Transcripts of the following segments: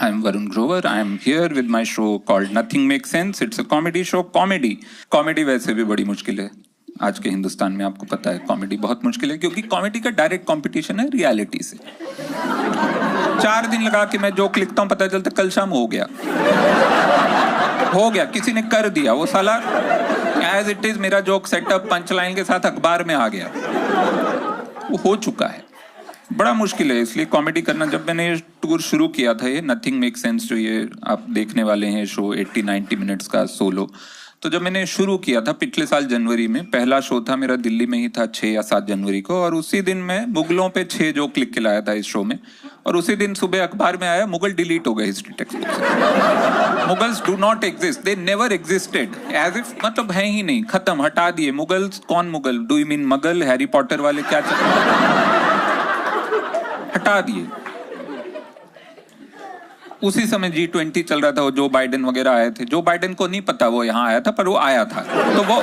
I am Varun Grover. I am here with my show called Nothing Makes Sense. It's a comedy show. Comedy वैसे भी बड़ी मुश्किल है आज के हिंदुस्तान में, आपको पता है कॉमेडी बहुत मुश्किल है, क्योंकि कॉमेडी का डायरेक्ट कंपटीशन है रियलिटी से। 4 दिन लगा के मैं जोक लिखता हूँ, पता चलता कल शाम हो गया, किसी ने कर दिया, वो साला एज इट इज मेरा जोक सेटअप पंच लाइन के साथ अखबार में आ गया, वो हो चुका है। बड़ा मुश्किल है, इसलिए कॉमेडी करना। जब मैंने ये टूर शुरू किया था, ये नथिंग मेक सेंस, जो ये आप देखने वाले हैं शो 80-90 मिनट्स का सोलो, तो जब मैंने शुरू किया था पिछले साल जनवरी में, पहला शो था मेरा दिल्ली में ही था 6 या 7 जनवरी को, और उसी दिन मैं मुगलों पे 6 जोक लिख के लाया था इस शो में, और उसी दिन सुबह अखबार में आया मुगल डिलीट हो गए हिस्ट्री टेक्स्ट बुक से। Mughals do not exist, they never existed, as if मतलब है ही नहीं, खत्म, हटा दिए। मुगल्स कौन Mughal, do you mean muggle, Harry Potter वाले, क्या हटा दिए। उसी समय G20 चल रहा था, वो जो बाइडेन वगैरह आए थे, जो बाइडेन को नहीं पता वो यहाँ आया था, पर वो आया था, तो वो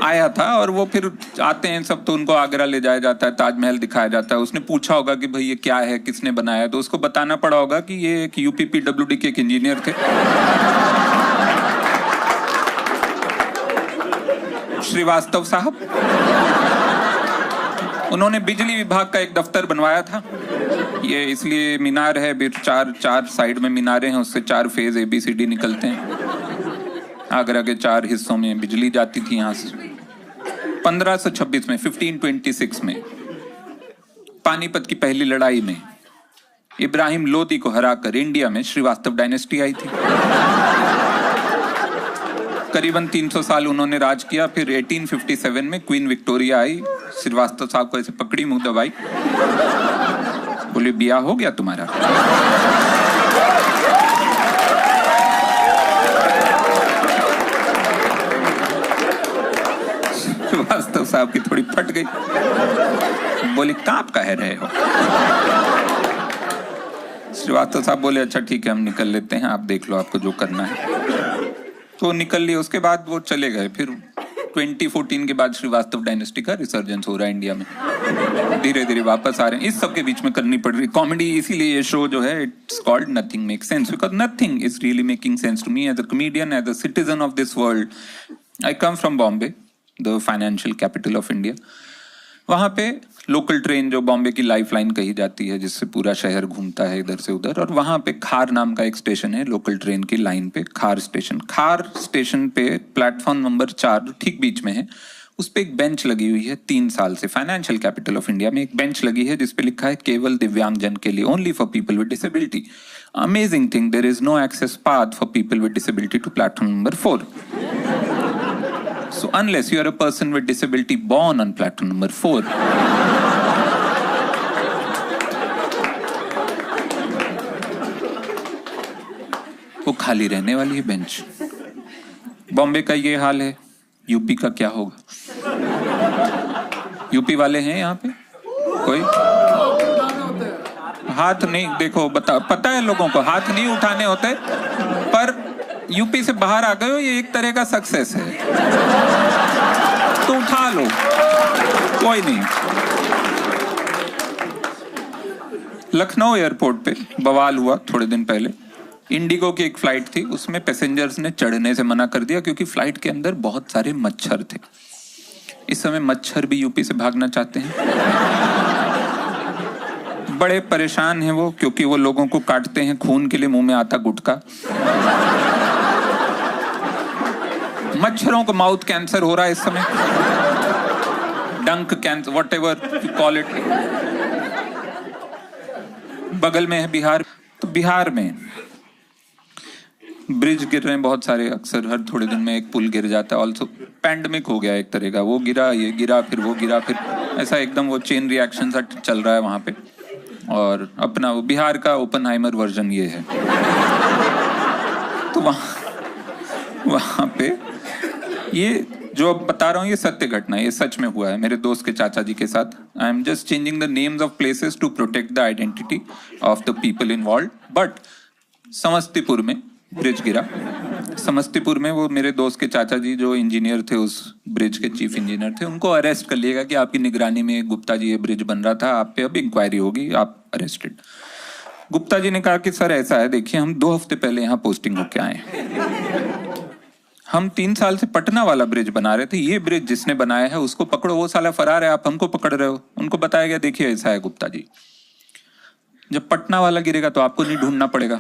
आया था, और वो फिर आते हैं सब तो उनको आगरा ले जाया जाता है, ताजमहल दिखाया जाता है। उसने पूछा होगा कि भाई ये क्या है, किसने बनाया, तो उसको बताना पड़ा होगा कि ये एक UPPWD के एक इंजीनियर थे, श्रीवास्तव साहब। उन्होंने बिजली विभाग का एक दफ्तर बनवाया था, ये इसलिए मीनार है, फिर चार साइड में मीनारें हैं, उससे 4 फेज ABCD निकलते हैं। आगरा के 4 हिस्सों में बिजली जाती थी यहाँ से। 1526 में 1526 में पानीपत की पहली लड़ाई में इब्राहिम लोदी को हराकर इंडिया में श्रीवास्तव डायनेस्टी आई थी। करीबन 300 साल उन्होंने राज किया। फिर 1857 में क्वीन विक्टोरिया आई, श्रीवास्तव साहब को ऐसे पकड़ी, मुंह दबाई, बोले ब्याह हो गया तुम्हारा। श्रीवास्तव साहब की थोड़ी फट गई, बोले कांप कह रहे हो। श्रीवास्तव साहब बोले अच्छा ठीक है, हम निकल लेते हैं, आप देख लो आपको जो करना है। तो निकल लिए, उसके बाद वो चले गए। फिर 2014 के बाद श्रीवास्तव डायनेस्टी का रिसर्जेंस हो रहा है इंडिया में, धीरे धीरे वापस आ रहे हैं। इस सब के बीच में करनी पड़ रही कॉमेडी, इसीलिए ये शो जो है it's called nothing make sense, because nothing is really making sense to me as a comedian, as a citizen of this world. I come from Bombay, the financial capital of India. वहाँ पे local train, जो बॉम्बे की life line कही जाती है, जिससे पूरा शहर घूमता है इधर से उधर, और वहाँ पे खार नाम का एक स्टेशन है लोकल ट्रेन की लाइन पे, खार स्टेशन पे प्लेटफॉर्म नंबर 4 ठीक बीच में है, उस पे एक बेंच लगी हुई है 3 साल से। फाइनेंशियल कैपिटल ऑफ इंडिया में एक बेंच लगी है जिसपे लिखा है केवल दिव्यांगजन के लिए, only for people with disability. Amazing thing, there is no access path for people with disability to platform number 4. So unless you are a person with disability born on platform number 4, वो खाली रहने वाली है bench. Bombay का ये हाल है, UP का क्या होगा? यूपी वाले हैं यहाँ पे कोई? हाथ नहीं, देखो पता है लोगों को हाथ नहीं उठाने होते, पर यूपी से बाहर आ गए हो, ये एक तरह का सक्सेस है, तो उठा लो, कोई नहीं। लखनऊ एयरपोर्ट पे बवाल हुआ थोड़े दिन पहले। इंडिगो की एक फ्लाइट थी, उसमें पैसेंजर्स ने चढ़ने से मना कर दिया क्योंकि फ्लाइट के अंदर बहुत सारे मच्छर थे। इस समय मच्छर भी यूपी से भागना चाहते हैं। बड़े परेशान हैं वो, क्योंकि वो लोगों को काटते हैं खून के लिए, मुंह में आता गुटखा। मच्छरों को माउथ कैंसर हो रहा है इस समय, डंक cancer, what ever you call it. बगल में है बिहार, तो बिहार में ब्रिज गिर रहे हैं बहुत सारे, अक्सर हर थोड़े दिन में एक पुल गिर जाता है। ऑल्सो पैंडमिक हो गया एक तरह का, वो गिरा, ये गिरा, फिर वो गिरा, फिर ऐसा एकदम वो चेन रिएक्शन सा चल रहा है वहां पे। और अपना वो बिहार का ओपनहाइमर वर्जन ये है। तो वहां पे ये जो अब बता रहा हूँ ये सत्य घटना है, ये सच में हुआ है मेरे दोस्त के चाचा जी के साथ। I am just changing the names of places to protect the identity of the people involve. But Samastipur में ब्रिज गिरा। समस्तीपुर में वो मेरे दोस्त के चाचा जी जो इंजीनियर थे, उस ब्रिज के चीफ इंजीनियर थे, उनको अरेस्ट कर लिएगा कि आपकी निगरानी में गुप्ता जी ये ब्रिज बन रहा था, आप पे अब इंक्वायरी होगी, आप अरेस्टेड। गुप्ता जी ने कहा कि सर ऐसा है, देखिए हम 2 हफ्ते पहले यहाँ पोस्टिंग होके आए, हम 3 साल से पटना वाला ब्रिज बना रहे थे, ये ब्रिज जिसने बनाया है उसको पकड़ो, वो साला फरार है, आप हमको पकड़ रहे हो। उनको बताया गया देखिए ऐसा है गुप्ता जी, जब पटना वाला गिरेगा तो आपको नहीं ढूंढना पड़ेगा।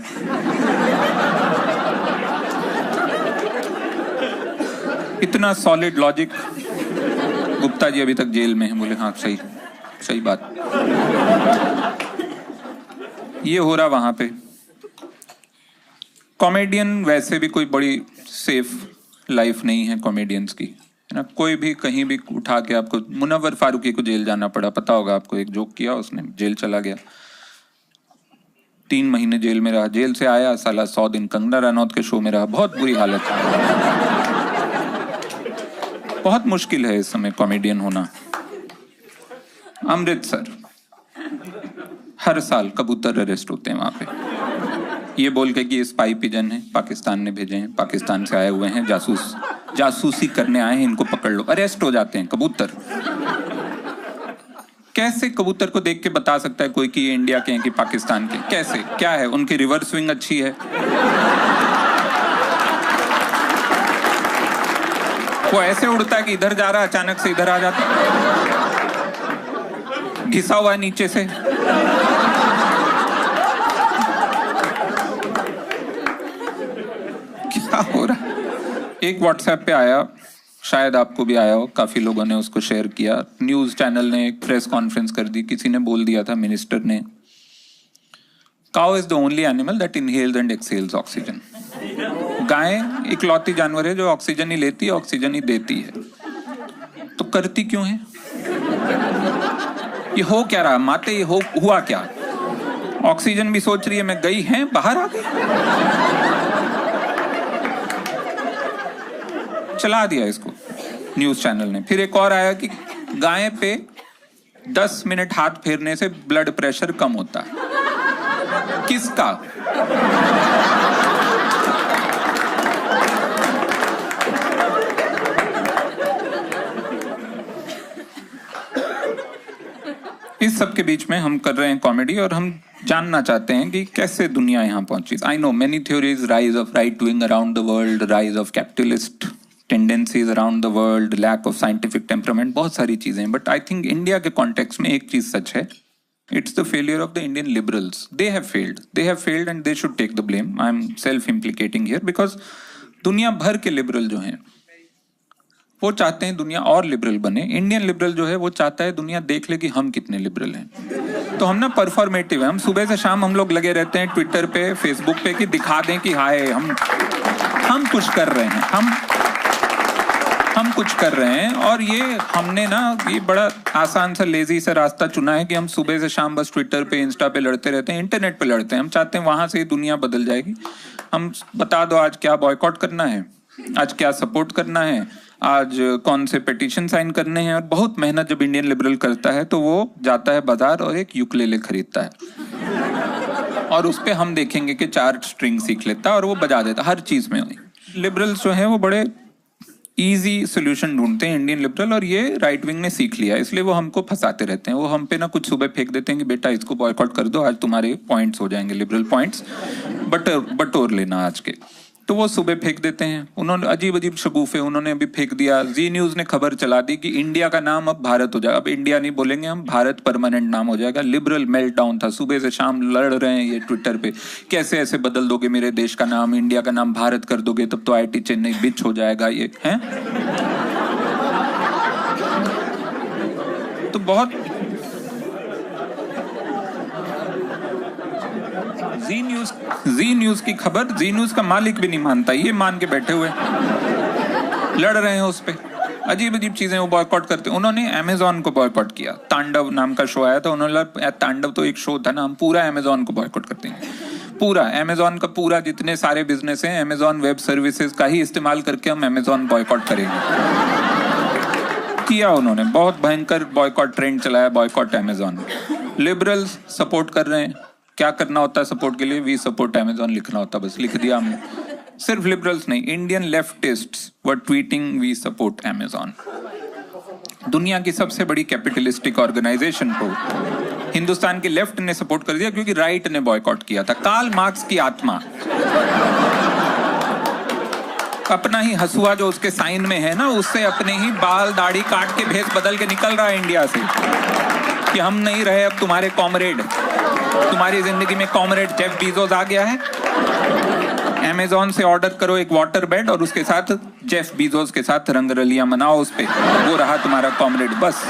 इतना सॉलिड लॉजिक। गुप्ता जी अभी तक जेल में हैं। बोले हाँ सही सही बात। ये हो रहा वहां पे। कॉमेडियन वैसे भी कोई बड़ी सेफ लाइफ नहीं है कॉमेडियंस की, है ना। कोई भी कहीं भी उठा के आपको, मुनव्वर फारूकी को जेल जाना पड़ा, पता होगा आपको, एक जोक किया उसने, जेल चला गया, 3 महीने जेल में रहा, जेल से आया साला 100 दिन कंगना रनौत के शो में रहा, बहुत बुरी हालत है। बहुत मुश्किल है इस समय कॉमेडियन होना। अमृतसर हर साल कबूतर अरेस्ट होते हैं वहां पे, ये बोल के कि ये स्पाई पिजन है, पाकिस्तान ने भेजे हैं, पाकिस्तान से आए हुए हैं, जासूसी करने आए हैं, इनको पकड़ लो, अरेस्ट हो जाते हैं कबूतर। कैसे कबूतर को देख के बता सकता है कोई कि ये इंडिया के हैं कि पाकिस्तान के? कैसे, क्या है उनकी रिवर्स स्विंग अच्छी है? वो ऐसे उड़ता है कि इधर जा रहा है अचानक से इधर आ जाता है, घिसा हुआ है नीचे से। क्या हो रहा है? एक व्हाट्सएप पे आया, शायद आपको भी आया हो, काफी लोगों ने उसको शेयर किया। न्यूज चैनल ने एक प्रेस कॉन्फ्रेंस कर दी, किसी ने बोल दिया था, मिनिस्टर ने, cow is the only animal that inhales and exhales oxygen. गाय इकलौती जानवर है जो ऑक्सीजन ही लेती है, ऑक्सीजन ही देती है, तो करती क्यों है? ये हो क्या रहा माते, ये हुआ क्या? ऑक्सीजन भी सोच रही है मैं गई है, बाहर आ गई। चला दिया इसको न्यूज चैनल ने। फिर एक और आया कि गाय पे 10 मिनट हाथ फेरने से ब्लड प्रेशर कम होता है। किसका? इस सब के बीच में हम कर रहे हैं कॉमेडी और हम जानना चाहते हैं कि कैसे दुनिया यहाँ पहुंची। I know many theories, rise of right wing around the world, rise of capitalist tendencies around the world, lack of scientific temperament, बहुत सारी चीजें। बट आई थिंक इंडिया के कॉन्टेक्स्ट में एक चीज सच है, it's the failure of the Indian liberals. They have failed and they should take the blame. I'm self-implicating here because दुनिया भर के लिबरल जो हैं वो चाहते हैं दुनिया और लिबरल बने। इंडियन लिबरल जो है वो चाहता है दुनिया देख ले कि हम कितने लिबरल हैं। तो हम ना परफॉर्मेटिव है, हम सुबह से शाम हम लोग लगे रहते हैं ट्विटर पे, फेसबुक पे, कि दिखा दें कि हाय हम कुछ कर रहे हैं, हम कुछ कर रहे हैं। और ये हमने ना ये बड़ा आसान सा लेजी सा रास्ता चुना है कि हम सुबह से शाम बस ट्विटर पे, इंस्टा पे लड़ते रहते हैं, इंटरनेट पे लड़ते हैं। हम चाहते हैं वहां से ही दुनिया बदल जाएगी। हम बता दो आज क्या बॉयकॉट करना है, आज क्या सपोर्ट करना है, आज कौन से पिटीशन साइन करने हैं। और बहुत मेहनत जब इंडियन लिबरल करता है तो वो जाता है बाजार और एक यूकेलेले खरीदता है और उस पे हम देखेंगे कि 4 स्ट्रिंग सीख लेता और वो बजा देता हर चीज में। लिबरल्स जो है वो बड़े इजी सोल्यूशन ढूंढते हैं इंडियन लिबरल, और ये राइट विंग ने सीख लिया, इसलिए वो हमको फंसाते रहते हैं। वो हम पे ना कुछ सुबह फेंक देते हैं कि बेटा इसको बॉयकॉट कर दो, आज तुम्हारे पॉइंट्स हो जाएंगे, लिबरल पॉइंट्स बटोर लेना आज के। तो वो सुबह फेंक देते हैं। उन्होंने अजीब अजीब शगुफे उन्होंने अभी फेंक दिया। जी न्यूज ने खबर चला दी कि इंडिया का नाम अब भारत हो जाएगा। अब इंडिया नहीं बोलेंगे हम, भारत परमानेंट नाम हो जाएगा। लिबरल मेल्ट डाउन था, सुबह से शाम लड़ रहे हैं ये ट्विटर पे, कैसे ऐसे बदल दोगे मेरे देश का नाम, इंडिया का नाम भारत कर दोगे, तब तो IIT चेन्नई बिच हो जाएगा ये है। तो बहुत जी न्यूज की खबर, जी न्यूज का मालिक भी नहीं मानता, ये मान के बैठे हुए लड़ रहे हैं उस पे। अजीब अजीब चीजें वो बॉयकॉट करते हैं। उन्होंने अमेजोन को बॉयकॉट किया, तांडव नाम का शो आया था, उन्होंने तांडव तो एक शो था ना, हम पूरा अमेजोन को बॉयकॉट करते हैं। पूरा अमेजोन का पूरा जितने सारे बिजनेस हैं, अमेजोन वेब सर्विसेज का ही इस्तेमाल करके हम अमेजोन बॉयकॉट करेंगे। किया उन्होंने, बहुत भयंकर बॉयकॉट ट्रेंड चलाया, बॉयकॉट अमेजोन। लिबरल्स सपोर्ट कर रहे हैं। क्या करना होता है सपोर्ट के लिए? वी सपोर्ट अमेजोन लिखना होता है, बस लिख दिया हमने। सिर्फ लिबरल्स नहीं, Indian leftists were tweeting we support Amazon. दुनिया की सबसे बड़ी कैपिटलिस्टिक ऑर्गेनाइजेशन को हिंदुस्तान के लेफ्ट ने सपोर्ट कर दिया क्योंकि राइट ने बॉयकॉट किया था। कार्ल मार्क्स की आत्मा, अपना ही हसुआ जो उसके साइन में है ना, उससे अपने ही बाल दाढ़ी काट के भेष बदल के निकल रहा है इंडिया से कि हम नहीं रहे अब तुम्हारे कॉमरेड। तुम्हारी जिंदगी में कॉमरेड जेफ बीजोस आ गया है। अमेज़न से ऑर्डर करो एक वाटर बेड और उसके साथ जेफ बीजोस के साथ रंगरलियां मनाओ उस पे, वो रहा तुम्हारा कॉमरेड बस।